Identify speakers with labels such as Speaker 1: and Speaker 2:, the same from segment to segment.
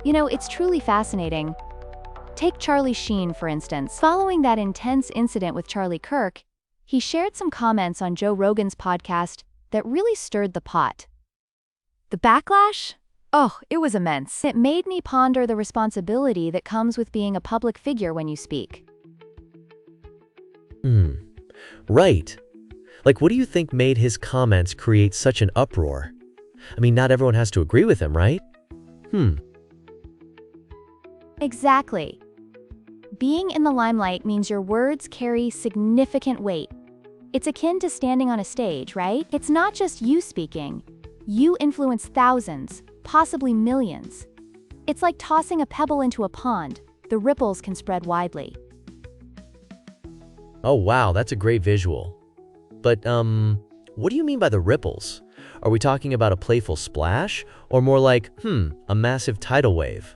Speaker 1: It's truly fascinating. Take Charlie Sheen, for instance. Following that intense incident with Charlie Kirk, he shared some comments on Joe Rogan's podcast that really stirred the pot. The backlash? Oh, it was immense. It made me ponder the responsibility that comes with being a public figure when you speak.
Speaker 2: Right. Like, what do you think made his comments create such an uproar? I mean, not everyone has to agree with him, right?
Speaker 1: Exactly. Being in the limelight means your words carry significant weight. It's akin to standing on a stage, right? It's not just you speaking. You influence thousands, possibly millions. It's like tossing a pebble into a pond. The ripples can spread widely.
Speaker 2: Oh, wow, that's a great visual. But, what do you mean by the ripples? Are we talking about a playful splash, or more like, a massive tidal wave?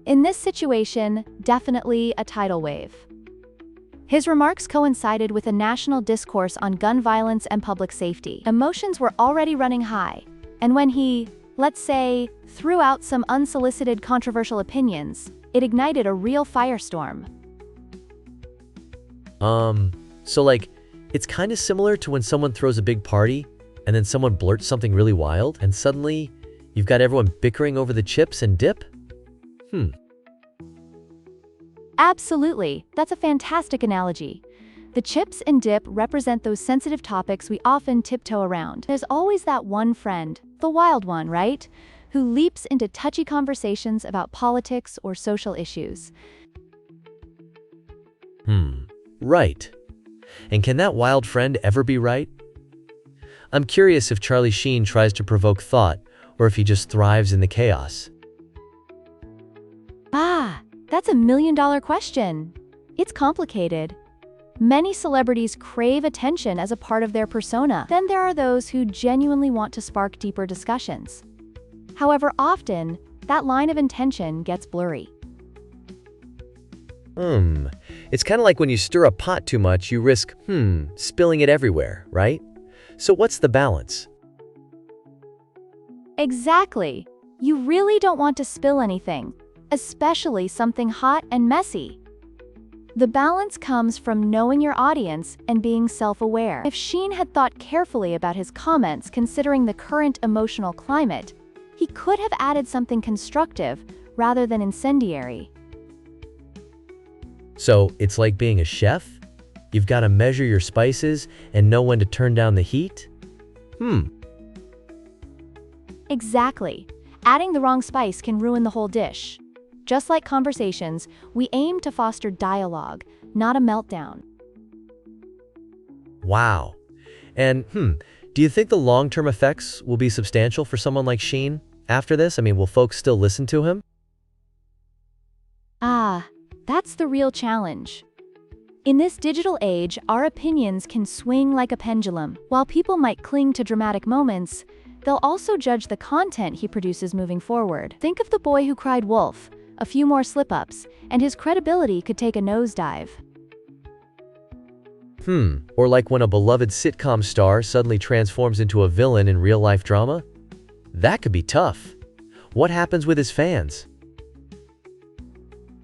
Speaker 1: In this situation, definitely a tidal wave. His remarks coincided with a national discourse on gun violence and public safety. Emotions were already running high, and when he, let's say, threw out some unsolicited controversial opinions, it ignited a real firestorm.
Speaker 2: So like, it's kind of similar to when someone throws a big party, and then someone blurts something really wild, and suddenly, you've got everyone bickering over the chips and dip?
Speaker 1: Absolutely, that's a fantastic analogy. The chips and dip represent those sensitive topics we often tiptoe around. There's always that one friend, the wild one, right? Who leaps into touchy conversations about politics or social issues.
Speaker 2: Right. And can that wild friend ever be right? I'm curious if Charlie Sheen tries to provoke thought, or if he just thrives in the chaos.
Speaker 1: That's $1 million question. It's complicated. Many celebrities crave attention as a part of their persona. Then there are those who genuinely want to spark deeper discussions. However, often, that line of intention gets blurry.
Speaker 2: It's kind of like when you stir a pot too much, you risk, spilling it everywhere, right? So what's the balance?
Speaker 1: Exactly. You really don't want to spill anything, especially something hot and messy. The balance comes from knowing your audience and being self-aware. If Sheen had thought carefully about his comments considering the current emotional climate, he could have added something constructive rather than incendiary.
Speaker 2: So it's like being a chef? You've got to measure your spices and know when to turn down the heat?
Speaker 1: Exactly. Adding the wrong spice can ruin the whole dish. Just like conversations, we aim to foster dialogue, not a meltdown.
Speaker 2: Wow. And, do you think the long-term effects will be substantial for someone like Sheen after this? I mean, will folks still listen to him?
Speaker 1: That's the real challenge. In this digital age, our opinions can swing like a pendulum. While people might cling to dramatic moments, they'll also judge the content he produces moving forward. Think of the boy who cried wolf. A few more slip-ups, and his credibility could take a nosedive.
Speaker 2: Or like when a beloved sitcom star suddenly transforms into a villain in real-life drama? That could be tough. What happens with his fans?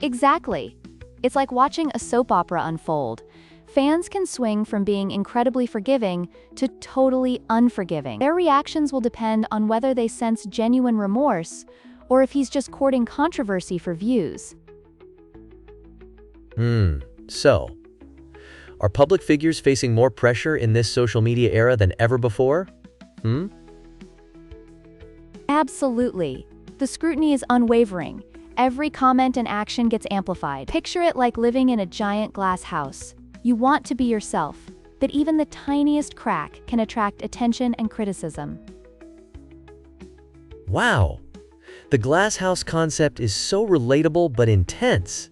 Speaker 1: Exactly. It's like watching a soap opera unfold. Fans can swing from being incredibly forgiving to totally unforgiving. Their reactions will depend on whether they sense genuine remorse or if he's just courting controversy for views.
Speaker 2: So, are public figures facing more pressure in this social media era than ever before?
Speaker 1: Absolutely. The scrutiny is unwavering. Every comment and action gets amplified. Picture it like living in a giant glass house. You want to be yourself, but even the tiniest crack can attract attention and criticism.
Speaker 2: Wow. The glass house concept is so relatable but intense.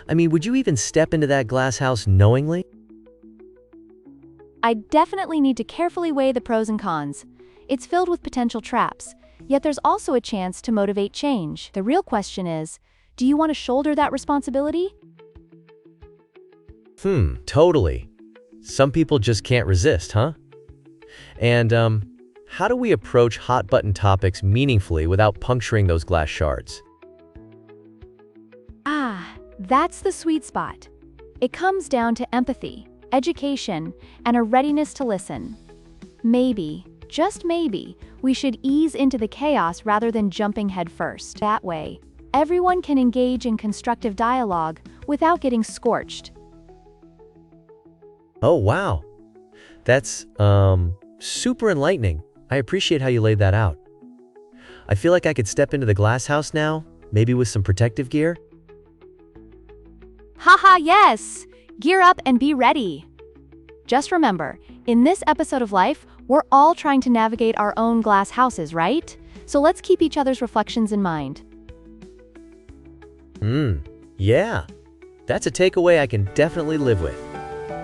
Speaker 2: I mean, would you even step into that glass house knowingly?
Speaker 1: I definitely need to carefully weigh the pros and cons. It's filled with potential traps, yet there's also a chance to motivate change. The real question is, do you want to shoulder that responsibility?
Speaker 2: Totally. Some people just can't resist, huh? And, how do we approach hot-button topics meaningfully without puncturing those glass shards?
Speaker 1: That's the sweet spot. It comes down to empathy, education, and a readiness to listen. Maybe, just maybe, we should ease into the chaos rather than jumping headfirst. That way, everyone can engage in constructive dialogue without getting scorched.
Speaker 2: Oh, wow. That's, super enlightening. I appreciate how you laid that out. I feel like I could step into the glass house now, maybe with some protective gear.
Speaker 1: Haha, yes! Gear up and be ready. Just remember, in this episode of life, we're all trying to navigate our own glass houses, right? So let's keep each other's reflections in mind.
Speaker 2: Yeah. That's a takeaway I can definitely live with.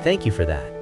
Speaker 2: Thank you for that.